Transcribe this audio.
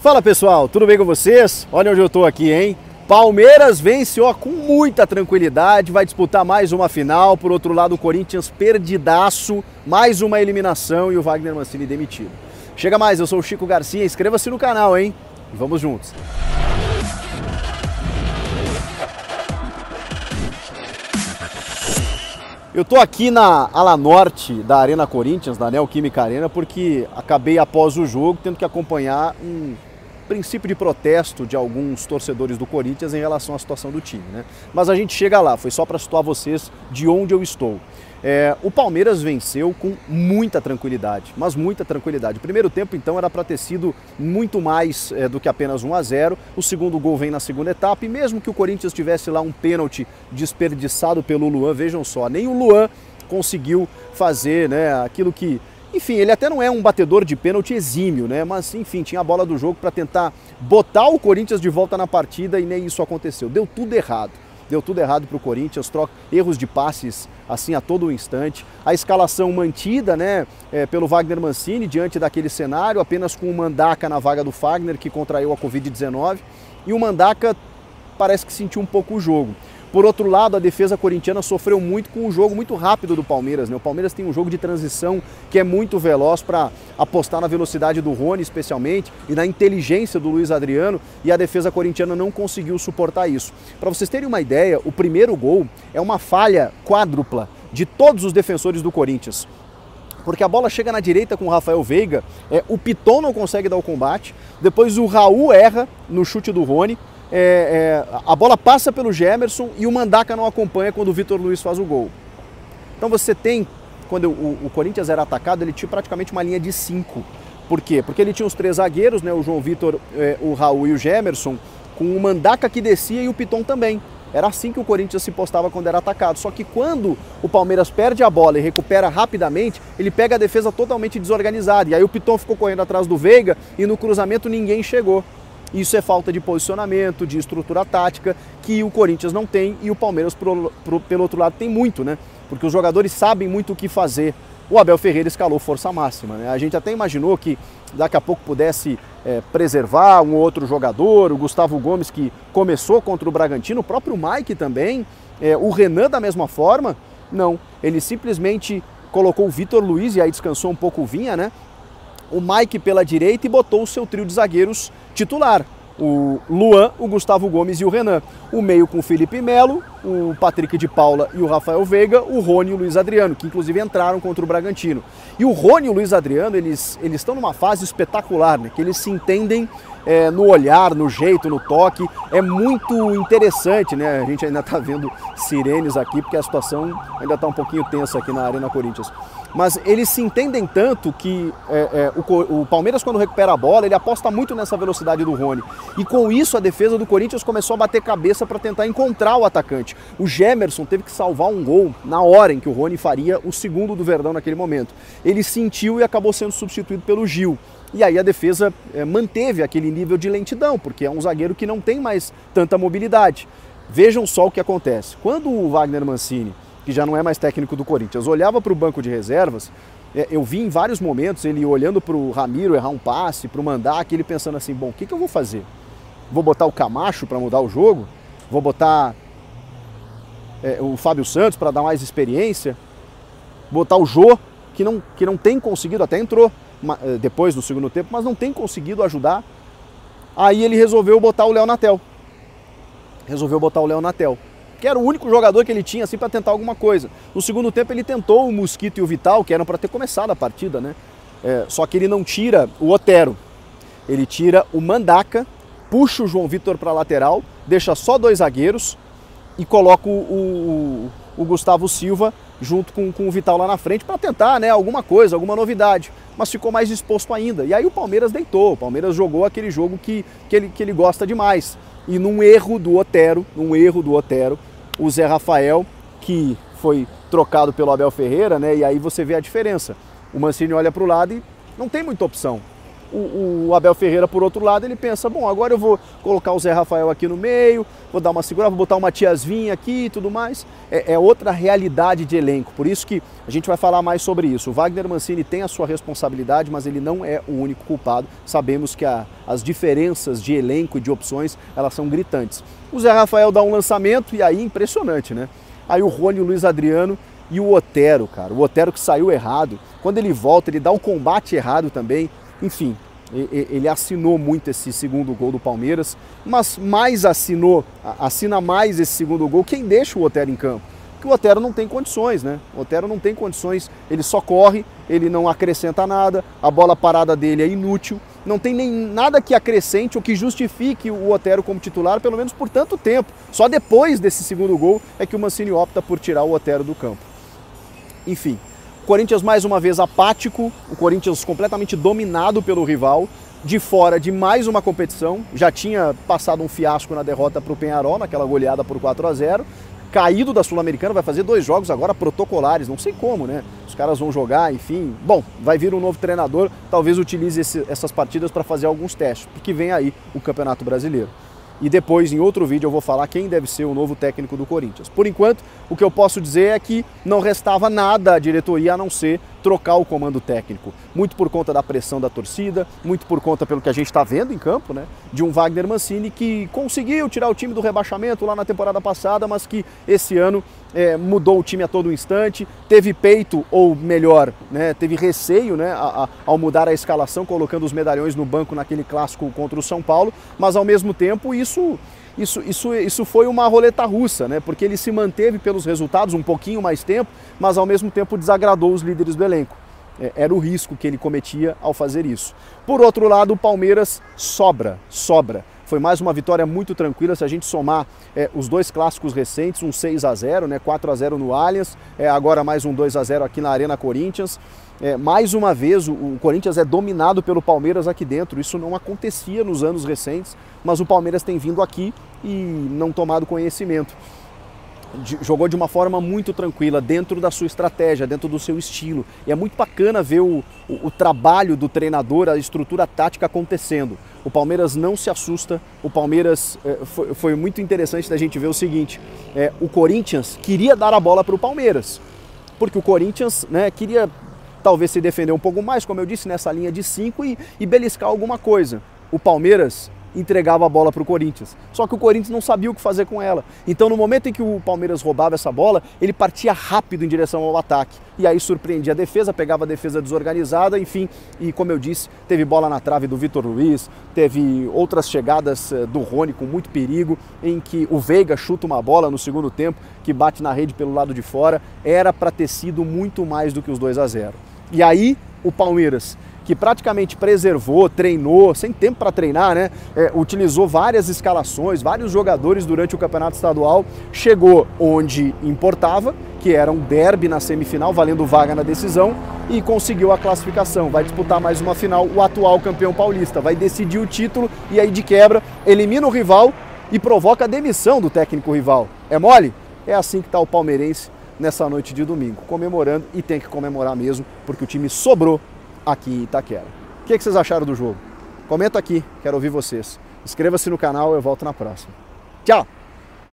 Fala pessoal, tudo bem com vocês? Olha onde eu tô aqui, hein? Palmeiras vence com muita tranquilidade, vai disputar mais uma final. Por outro lado, o Corinthians perdidaço, mais uma eliminação e o Wagner Mancini demitido. Chega mais, eu sou o Chico Garcia, inscreva-se no canal, hein? E vamos juntos. Eu tô aqui na ala norte da Arena Corinthians, da Neoquímica Arena, porque acabei após o jogo tendo que acompanhar um princípio de protesto de alguns torcedores do Corinthians em relação à situação do time, né? Mas a gente chega lá, foi só para situar vocês de onde eu estou. O Palmeiras venceu com muita tranquilidade, mas muita tranquilidade. O primeiro tempo, então, era para ter sido muito mais do que apenas 1-0. O segundo gol vem na segunda etapa e mesmo que o Corinthians tivesse lá um pênalti desperdiçado pelo Luan, vejam só, nem o Luan conseguiu fazer, né, aquilo que... Enfim, ele até não é um batedor de pênalti exímio, né? Mas, enfim, tinha a bola do jogo para tentar botar o Corinthians de volta na partida e nem isso aconteceu. Deu tudo errado. Deu tudo errado para o Corinthians, erros de passes assim a todo instante. A escalação mantida, né, pelo Wagner Mancini diante daquele cenário, apenas com o Mandaca na vaga do Fagner, que contraiu a Covid-19. E o Mandaca parece que sentiu um pouco o jogo. Por outro lado, a defesa corintiana sofreu muito com o jogo muito rápido do Palmeiras, né? O Palmeiras tem um jogo de transição que é muito veloz para apostar na velocidade do Rony, especialmente, e na inteligência do Luiz Adriano, e a defesa corintiana não conseguiu suportar isso. Para vocês terem uma ideia, o primeiro gol é uma falha quádrupla de todos os defensores do Corinthians. Porque a bola chega na direita com o Rafael Veiga, o Piton não consegue dar o combate, depois o Raul erra no chute do Rony, a bola passa pelo Gemerson e o Mandaca não acompanha quando o Vitor Luiz faz o gol. Então você tem, quando o Corinthians era atacado, ele tinha praticamente uma linha de 5. Por quê? Porque ele tinha os 3 zagueiros, né, o João Vitor, o Raul e o Gemerson, com o Mandaca que descia e o Piton também. Era assim que o Corinthians se postava quando era atacado. Só que quando o Palmeiras perde a bola e recupera rapidamente, ele pega a defesa totalmente desorganizada. E aí o Piton ficou correndo atrás do Veiga e no cruzamento ninguém chegou. Isso é falta de posicionamento, de estrutura tática, que o Corinthians não tem e o Palmeiras, pelo outro lado, tem muito, né? Porque os jogadores sabem muito o que fazer. O Abel Ferreira escalou força máxima, né? A gente até imaginou que daqui a pouco pudesse preservar um outro jogador, o Gustavo Gomes, que começou contra o Bragantino, o próprio Mike também, o Renan da mesma forma. Não, ele simplesmente colocou o Vitor Luiz, e aí descansou um pouco o Vinha, né? O Mike pela direita e botou o seu trio de zagueiros titular. O Luan, o Gustavo Gomes e o Renan. O meio com o Felipe Melo, o Patrick de Paula e o Rafael Veiga, o Rony e o Luiz Adriano, que inclusive entraram contra o Bragantino. E o Rony e o Luiz Adriano, eles estão numa fase espetacular, né? Que eles se entendem no olhar, no jeito, no toque. É muito interessante, né? A gente ainda está vendo sirenes aqui, porque a situação ainda está um pouquinho tensa aqui na Arena Corinthians. Mas eles se entendem tanto que o Palmeiras, quando recupera a bola, ele aposta muito nessa velocidade do Rony. E com isso, a defesa do Corinthians começou a bater cabeça para tentar encontrar o atacante. O Gemerson teve que salvar um gol na hora em que o Rony faria o segundo do Verdão naquele momento. Ele sentiu e acabou sendo substituído pelo Gil. E aí a defesa manteve aquele nível de lentidão, porque é um zagueiro que não tem mais tanta mobilidade. Vejam só o que acontece. Quando o Wagner Mancini, que já não é mais técnico do Corinthians, olhava para o banco de reservas, eu vi em vários momentos ele olhando para o Ramiro errar um passe, para o Mandaca, ele pensando assim, bom, o que eu vou fazer? Vou botar o Camacho para mudar o jogo? Vou botar o Fábio Santos para dar mais experiência? Botar o Jô, que não tem conseguido, até entrou depois do segundo tempo, mas não tem conseguido ajudar. Aí ele resolveu botar o Léo Natel. Que era o único jogador que ele tinha assim para tentar alguma coisa. No segundo tempo ele tentou o Mosquito e o Vital, que eram para ter começado a partida, né? Só que ele não tira o Otero. Ele tira o Mandaca, puxa o João Vitor para a lateral, deixa só 2 zagueiros e coloca o Gustavo Silva junto com o Vital lá na frente para tentar, né, alguma coisa, alguma novidade. Mas ficou mais exposto ainda. E aí o Palmeiras deitou, o Palmeiras jogou aquele jogo que ele gosta demais. E num erro do Otero, o Zé Rafael, que foi trocado pelo Abel Ferreira, né? E aí você vê a diferença. O Mancini olha para o lado e não tem muita opção. O Abel Ferreira, por outro lado, ele pensa, bom, agora eu vou colocar o Zé Rafael aqui no meio, vou dar uma segurada, vou botar o Matias Vinha aqui e tudo mais. É outra realidade de elenco, por isso que a gente vai falar mais sobre isso. O Wagner Mancini tem a sua responsabilidade, mas ele não é o único culpado. Sabemos que as diferenças de elenco e de opções, elas são gritantes. O Zé Rafael dá um lançamento e aí impressionante, né? Aí o Rony, o Luiz Adriano e o Otero, cara. O Otero que saiu errado. Quando ele volta, ele dá o combate errado também. Enfim, ele assinou muito esse segundo gol do Palmeiras, mas assina mais esse segundo gol quem deixa o Otero em campo. Porque o Otero não tem condições, né? O Otero não tem condições, ele só corre, ele não acrescenta nada, a bola parada dele é inútil, não tem nem nada que acrescente ou que justifique o Otero como titular, pelo menos por tanto tempo. Só depois desse segundo gol é que o Mancini opta por tirar o Otero do campo. Enfim, o Corinthians mais uma vez apático, o Corinthians completamente dominado pelo rival, de fora de mais uma competição, já tinha passado um fiasco na derrota para o Peñarol, naquela goleada por 4-0, caído da Sul-Americana, vai fazer 2 jogos agora protocolares, não sei como, né? Os caras vão jogar, enfim. Bom, vai vir um novo treinador, talvez utilize essas partidas para fazer alguns testes, porque vem aí o Campeonato Brasileiro. E depois, em outro vídeo, eu vou falar quem deve ser o novo técnico do Corinthians. Por enquanto, o que eu posso dizer é que não restava nada à diretoria a não ser trocar o comando técnico. Muito por conta da pressão da torcida, muito por conta, pelo que a gente está vendo em campo, né, de um Wagner Mancini que conseguiu tirar o time do rebaixamento lá na temporada passada, mas que esse ano mudou o time a todo instante, teve peito, ou melhor, né, teve receio, né, ao mudar a escalação, colocando os medalhões no banco naquele clássico contra o São Paulo, mas ao mesmo tempo isso foi uma roleta russa, né? Porque ele se manteve pelos resultados um pouquinho mais tempo, mas ao mesmo tempo desagradou os líderes do elenco. Era o risco que ele cometia ao fazer isso. Por outro lado, o Palmeiras sobra. Foi mais uma vitória muito tranquila, se a gente somar os 2 clássicos recentes, um 6-0, né, 4-0 no Allianz, agora mais um 2-0 aqui na Arena Corinthians. Mais uma vez, o Corinthians é dominado pelo Palmeiras aqui dentro, isso não acontecia nos anos recentes, mas o Palmeiras tem vindo aqui e não tomado conhecimento. Jogou de uma forma muito tranquila, dentro da sua estratégia, dentro do seu estilo. E é muito bacana ver o trabalho do treinador, a estrutura tática acontecendo. O Palmeiras não se assusta, o Palmeiras foi muito interessante da gente ver o seguinte, o Corinthians queria dar a bola para o Palmeiras, porque o Corinthians, né, queria talvez se defender um pouco mais, como eu disse, nessa linha de 5 e beliscar alguma coisa. O Palmeiras entregava a bola para o Corinthians, só que o Corinthians não sabia o que fazer com ela. Então no momento em que o Palmeiras roubava essa bola, ele partia rápido em direção ao ataque, e aí surpreendia a defesa, pegava a defesa desorganizada, enfim, e como eu disse, teve bola na trave do Vitor Luiz, teve outras chegadas do Rony com muito perigo, em que o Veiga chuta uma bola no segundo tempo, que bate na rede pelo lado de fora, era para ter sido muito mais do que os 2-0. E aí o Palmeiras, que praticamente preservou, treinou, sem tempo para treinar, né? Utilizou várias escalações, vários jogadores durante o campeonato estadual, chegou onde importava, que era um derby na semifinal, valendo vaga na decisão, e conseguiu a classificação. Vai disputar mais uma final, o atual campeão paulista, vai decidir o título e aí de quebra elimina o rival e provoca a demissão do técnico rival. É mole? É assim que está o palmeirense nessa noite de domingo, comemorando, e tem que comemorar mesmo, porque o time sobrou aqui em Itaquera. O que vocês acharam do jogo? Comenta aqui, quero ouvir vocês. Inscreva-se no canal, eu volto na próxima. Tchau!